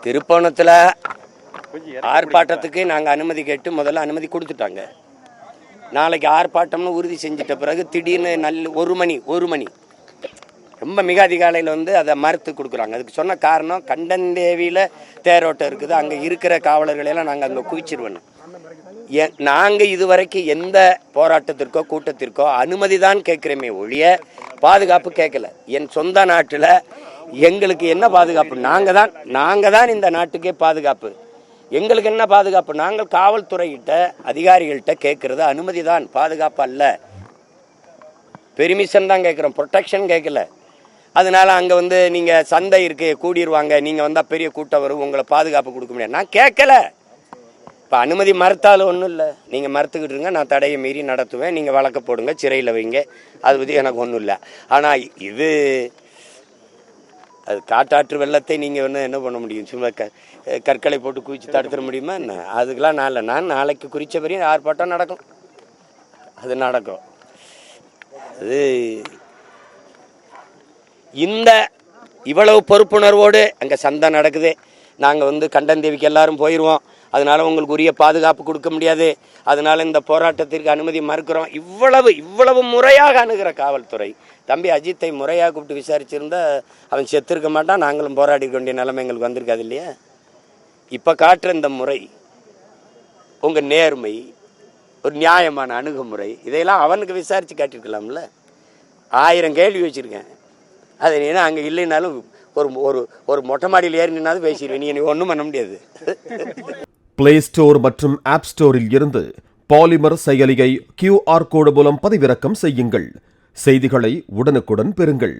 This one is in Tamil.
திருப்போணத்தில் ஆர்ப்பாட்டத்துக்கு நாங்கள் அனுமதி கேட்டு முதல்ல அனுமதி கொடுத்துட்டாங்க. நாளைக்கு ஆர்ப்பாட்டம்னு உறுதி செஞ்சிட்ட பிறகு திடீர்னு ஒரு மணி ரொம்ப மிக அதிகாலையில் அதை மறுத்து கொடுக்குறாங்க. அதுக்கு சொன்ன காரணம் கண்டந்தேவியில் தேரோட்டம் இருக்குது, அங்கே இருக்கிற காவலர்களெல்லாம் நாங்கள் அங்கே குவிச்சிருவோம். நாங்கள் இதுவரைக்கும் எந்த போராட்டத்திற்கோ கூட்டத்திற்கோ அனுமதி தான் கேட்குறோமே ஒழிய பாதுகாப்பு கேட்கல. என் சொந்த நாட்டில் எங்களுக்கு என்ன பாதுகாப்பு? நாங்கள் தான் இந்த நாட்டுக்கே பாதுகாப்பு. எங்களுக்கு என்ன பாதுகாப்பு? நாங்கள் காவல்துறையிட்ட அதிகாரிகள்கிட்ட கேட்கறது அனுமதி தான், பாதுகாப்பு அல்ல. பெர்மிஷன் தான் கேட்குறோம், ப்ரொடெக்ஷன் கேட்கல. அதனால அங்கே நீங்கள் சந்தை இருக்கு கூடிடுவாங்க, நீங்கள் வந்தால் பெரிய கூட்டம் வரும், உங்களை பாதுகாப்பு கொடுக்க முடியாது. நான் கேட்கல. இப்போ அனுமதி மறுத்தாலும் ஒன்றும் இல்லை, நீங்கள் மறுத்துக்கிட்டு இருங்க, நான் தடையை மீறி நடத்துவேன், நீங்கள் வழக்க போடுங்க, சிறையில் வைங்க, அது பற்றி எனக்கு ஒன்றும் இல்லை. ஆனால் அது காட்டாற்று வெள்ளத்தை நீங்கள் என்ன பண்ண முடியும்? சும்மா கற்களை போட்டு குவிச்சு தடுத்துட முடியுமா என்ன? அதுக்கெல்லாம் நான் நாளைக்கு குறித்த வரையும் ஆர்ப்பாட்டம் நடக்கும், அது நடக்கும். அது இவ்வளவு பொறுப்புணர்வோடு அங்கே சந்தை நடக்குது, நாங்கள் கண்டந்தேவிக்கு எல்லாரும் போயிடுவோம், அதனால உங்களுக்கு உரிய பாதுகாப்பு கொடுக்க முடியாது, அதனால இந்த போராட்டத்திற்கு அனுமதி மறுக்கிறோம். இவ்வளவு முறையாக அணுகிற காவல்துறை தம்பி அஜித்தை முறையாக கூப்பிட்டு விசாரிச்சிருந்தா அவன் செத்துருக்க மாட்டான், நாங்களும் போராடிக்க வேண்டிய நிலைமை எங்களுக்கு வந்திருக்காது இல்லையா? இப்போ காட்டுற இந்த முறை, உங்கள் நேர்மை, ஒரு நியாயமான அணுகுமுறை, இதையெல்லாம் அவனுக்கு விசாரித்து காட்டியிருக்கலாம்ல. 1000 கேள்வி வச்சுருக்கேன். அது ஏன்னா அங்கே இல்லைனாலும் ஒரு மொட்டை மாடியில் ஏறி நின்னாலும் பேசிடுவேன், நீ ஒன்றும் பண்ண முடியாது. பிளே ஸ்டோர் மற்றும் ஆப் ஸ்டோரில் இருந்து பாலிமர் செயலியை QR கோடு மூலம் பதிவிறக்கம் செய்யுங்கள். செய்திகளை உடனுக்குடன் பெறுங்கள்.